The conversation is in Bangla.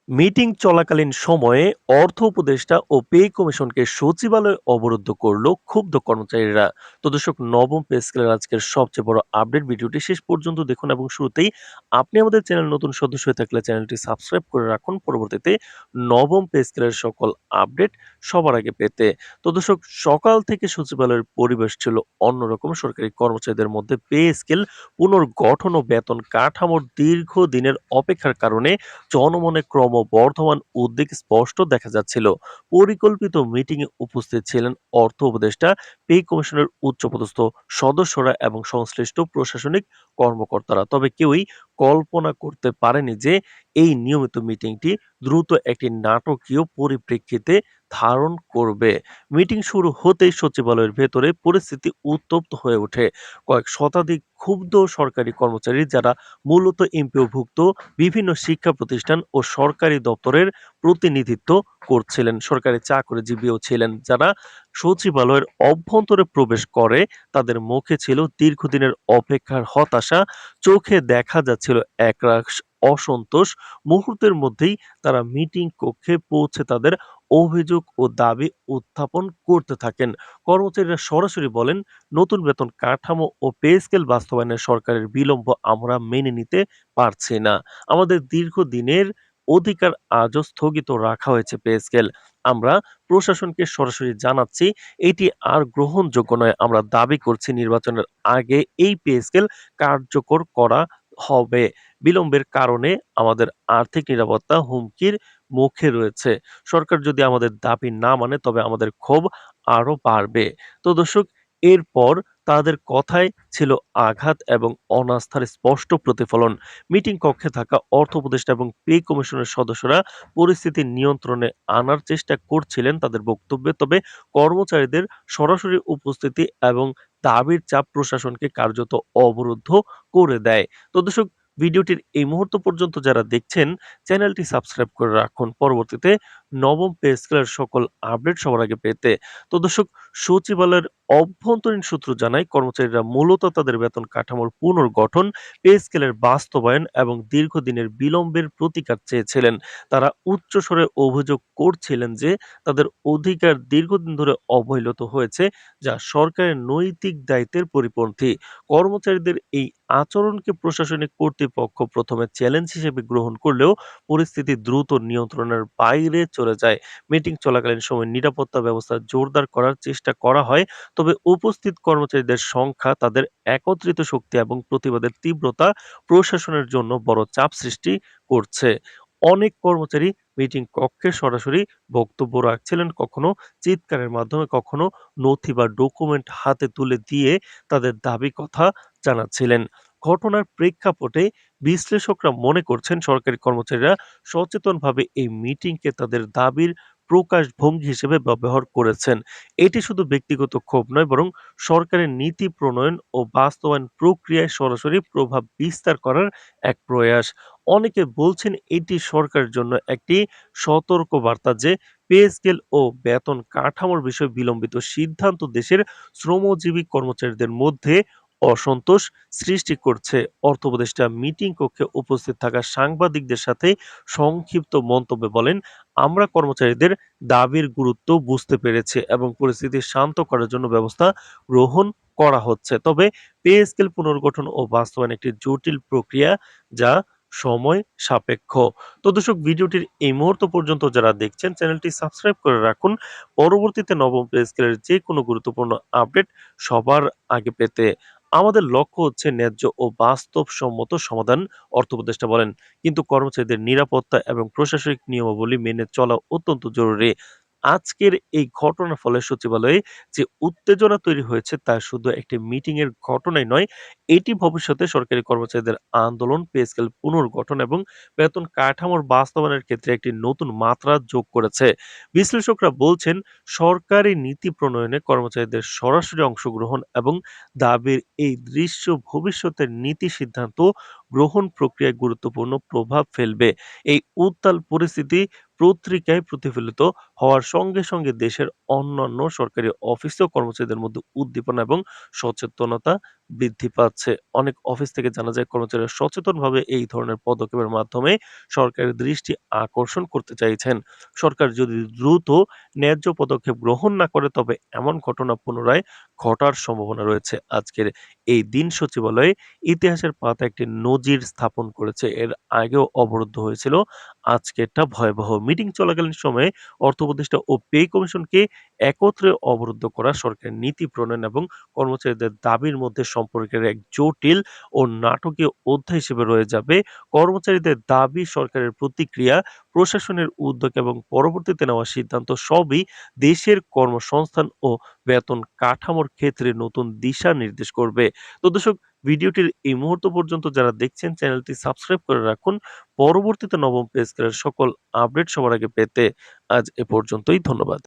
মিটিং চলাকালীন সময়ে অর্থ উপদেষ্টা ও পে কমিশনকে সচিবালয় অবরুদ্ধ করল ক্ষুব্ধ কর্মচারীরা। তো দর্শক, নবম পে স্কেলের আজকের সবচেয়ে বড় আপডেট ভিডিওটি শেষ পর্যন্ত দেখুন এবং শুরুতেই আপনি আমাদের চ্যানেল নতুন সদস্য হয়ে থাকলে চ্যানেলটি সাবস্ক্রাইব করে রাখুন পরবর্তীতে নবম পে স্কেলের সকল আপডেট সবার আগে পেতে। তো দর্শক, সকাল থেকে সচিবালয়ের পরিবেশ ছিল অন্যরকম। সরকারি কর্মচারীদের মধ্যে পে স্কেল পুনর্গঠন ও বেতন কাঠামোর দীর্ঘদিনের অপেক্ষার কারণে জনমনে ক্রমবর্ধমান উদ্বেগ স্পষ্ট দেখা যাচ্ছিল। পরিকল্পিত মিটিংয়ে উপস্থিত ছিলেন অর্থ উপদেষ্টা, পে কমিশনের উচ্চপদস্থ সদস্যরা এবং সংশ্লিষ্ট প্রশাসনিক কর্মকর্তারা। তবে কেউই কল্পনা করতে পারেনি যে এই নিয়মিত মিটিংটি দ্রুত একটি নাটকীয় পরিপ্রেক্ষিতে ধারণ করবে। মিটিং শুরু হতেই সচিবালয়ের ভেতরে পরিস্থিতি উত্তপ্ত হয়ে ওঠে। কয়েক শতাধিক ক্ষুব্ধ সরকারি কর্মচারী, যারা মূলত এমপিওভুক্ত বিভিন্ন শিক্ষা প্রতিষ্ঠান ও সরকারি দপ্তরের প্রতিনিধিত্ব করছিলেন, সরকারি চাকরিজীবীও ছিলেন, যারা সচিবালয়ের অভ্যন্তরে প্রবেশ করে, তাদের মুখে ছিল দীর্ঘদিনের অপেক্ষার হতাশা, চোখে দেখা যাচ্ছিল একরাশ অসন্তোষ। মুহূর্তের মধ্যেই তারা মিটিং কক্ষে পৌঁছে তাদের অভিযোগ ও দাবি উত্থাপন করতে থাকেন। কর্মচারীরা সরাসরি বলেন, নতুন বেতন কাঠামো ও পে স্কেল বাস্তবায়নে সরকারের বিলম্ব আমরা মেনে নিতে পারছি না। আমাদের দীর্ঘদিনের অধিকার আজও স্থগিত রাখা হয়েছে পে স্কেল। আমরা প্রশাসনকে সরাসরি জানাচ্ছি, এটি আর গ্রহণযোগ্য নয়। আমরা দাবি করছি নির্বাচনের আগে এই পে স্কেল কার্যকর করা হবে। বিলম্বের কারণে আমাদের আর্থিক নিরাপত্তা হুমকির মুখে রয়েছে। সরকার যদি আমাদের দাবি না মানে তবে আমাদের ক্ষোভ আরো বাড়বে। তো দর্শক, এরপর তাদের কথায় ছিল আঘাত এবং অনাস্থার স্পষ্ট প্রতিফলন। মিটিং কক্ষে থাকা অর্থ উপদেষ্টা এবং পে কমিশনের সদস্যরা পরিস্থিতি নিয়ন্ত্রণে আনার চেষ্টা করছিলেন তাদের বক্তব্যে। তবে কর্মচারীদের সরাসরি উপস্থিতি এবং দাবির চাপ প্রশাসনকে কার্যত অবরুদ্ধ করে দেয়। তো দর্শক, ভিডিওটির এই মুহূর্ত পর্যন্ত যারা দেখছেন, চ্যানেলটি সাবস্ক্রাইব করে রাখুন পরবর্তীতে নবম পে স্কেলের সকল আপডেট সবার আগে পেতে। তো দর্শক, সচিবালয়ের অভ্যন্তরীণ সূত্র জানায়, কর্মচারীরা মূলত তাদের বেতন কাঠামোর পুনর্গঠন, পে স্কেলের বাস্তবায়ন এবং দীর্ঘদিনের বিলম্বের প্রতিকার চেয়েছিলেন। তারা উচ্চস্বরে অভিযোগ করছিলেন যে তাদের অধিকার দীর্ঘদিন ধরে অবহেলিত হয়েছে, যা সরকারের নৈতিক দায়িত্বের পরিপন্থী। কর্মচারীদের এই আচরণকে প্রশাসনিক কর্তৃপক্ষ প্রথমে চ্যালেঞ্জ হিসেবে গ্রহণ করলেও পরিস্থিতি দ্রুত নিয়ন্ত্রণের বাইরে চলে যায়। মিটিং চলাকালীন সময় নিরাপত্তা ব্যবস্থা জোরদার করার চেষ্টা করা হয়, তবে উপস্থিত কর্মচারীদের সংখ্যা, তাদের একত্রিত শক্তি এবং প্রতিবাদের তীব্রতা প্রশাসনের জন্য বড় চাপ সৃষ্টি করছে। অনেক কর্মচারী মিটিং কক্ষে সরাসরি বক্তব্য রাখছিলেন, কখনো চিৎকারের মাধ্যমে, কখনো নথি বা ডকুমেন্ট হাতে তুলে দিয়ে তাদের দাবি কথা জানাচ্ছিলেন। ঘটনার প্রেক্ষাপটে বিশ্লেষকরা মনে করছেন, সরকারি কর্মচারীরা সচেতনভাবে এই মিটিংকে তাদের দাবির প্রকাশভঙ্গি হিসেবে ব্যবহার করেছেন। এটি শুধু ব্যক্তিগত ক্ষোভ নয়, বরং সরকারের নীতি প্রণয়ন ও বাস্তবায়ন প্রক্রিয়ায় সরাসরি প্রভাব বিস্তার করার এক প্রয়াস। অনেকে বলছেন, এটি সরকারের জন্য একটি সতর্কবার্তা যে পে স্কেল ও বেতন কাঠামোর বিষয়ে বিলম্বিত সিদ্ধান্ত দেশের শ্রমজীবী কর্মচারীদের মধ্যে অসন্তোষ সৃষ্টি করছে। অর্থ উপদেষ্টা মিটিং কক্ষে উপস্থিত থাকা সাংবাদিকদের সাথে সংক্ষিপ্ত মন্তব্যে বলেন, আমরা কর্মচারীদের দাবির গুরুত্ব বুঝতে পেরেছি এবং পরিস্থিতি শান্ত করার জন্য ব্যবস্থা গ্রহণ করা হচ্ছে। তবে পে স্কেল পুনর্গঠন ও বাস্তবায়ন একটি জটিল প্রক্রিয়া, যা সময় সাপেক্ষ। তো দর্শক, ভিডিওটির এই মুহূর্ত পর্যন্ত যারা দেখছেন, চ্যানেলটি সাবস্ক্রাইব করে রাখুন পরবর্তীতে নবম পে স্কেলের যে কোনো গুরুত্বপূর্ণ আপডেট সবার আগে পেতে। আমাদের লক্ষ্য হচ্ছে ন্যায্য ও বাস্তবসম্মত সমাধান, অর্থ উপদেষ্টা বলেন। কিন্তু কর্মচারীদের নিরাপত্তা এবং প্রশাসনিক নিয়মাবলী মেনে চলা অত্যন্ত জরুরি। আজকের এই ঘটনার ফলে সচিবালয়ে যে উত্তেজনা তৈরি হয়েছে, তা শুধু একটি মিটিং এর ঘটনাই নয়, এটি ভবিষ্যতে সরকারি কর্মচারীদের আন্দোলন, পে স্কেল পুনর্গঠন এবং বেতন কাঠামোর বাস্তবায়নের ক্ষেত্রে একটি নতুন মাত্রা যোগ করেছে। বিশ্লেষকরা বলছেন, সরকারি নীতি প্রণয়নে কর্মচারীদের সরাসরি অংশগ্রহণ এবং দাবির এই দৃশ্য ভবিষ্যতের নীতি সিদ্ধান্ত গ্রহণ প্রক্রিয়ায় গুরুত্বপূর্ণ প্রভাব ফেলবে। এই উত্তাল পরিস্থিতি পত্রিকায় প্রতিফলিত হওয়ার সঙ্গে সঙ্গে দেশের অন্যান্য সরকারি অফিস ও কর্মচারীদের মধ্যে উদ্দীপনা এবং সচেতনতা বৃদ্ধি পাচ্ছে। অনেক অফিস থেকে জানা যায় কর্মচারীরা সচেতনভাবে এই ধরনের পদক্ষেপের মাধ্যমে সরকারের দৃষ্টি আকর্ষণ করতে চাইছেন। সরকার যদি দ্রুত ন্যায্য পদক্ষেপ গ্রহণ না করে তবে এমন ঘটনা পুনরায় ঘটার সম্ভাবনা রয়েছে। আজকের এই দিন সচিবালয়ে ইতিহাসের পাতায় একটি নজির স্থাপন করেছে। এর আগেও অবরুদ্ধ হয়েছিল। আজকেরটা ভয়াবহ। মিটিং চলাকালীন সময়ে অর্থ উপদেষ্টা ও পে কমিশনকে একত্রে অবরুদ্ধ করা সরকারের নীতি প্রণয়ন এবং কর্মচারীদের দাবির মধ্যে সম্পর্কের এক জটিল ও নাটকীয় অধ্যায় হিসেবে রয়ে যাবে। কর্মচারীদের দাবি, সরকারের প্রতিক্রিয়া, প্রশাসনের উদ্যোগ এবং পরবর্তীতে নেওয়া সিদ্ধান্ত সবই দেশের কর্মসংস্থান ও বেতন কাঠামোর ক্ষেত্রে নতুন দিশা নির্দেশ করবে। তো দর্শক, ভিডিওটির এই মুহূর্ত পর্যন্ত যারা দেখছেন চ্যানেলটি সাবস্ক্রাইব করে রাখুন। পরবর্তীতে নবম পে স্কেলের সকল আপডেট সবার আগে পেতে আজ এ পর্যন্তই। ধন্যবাদ।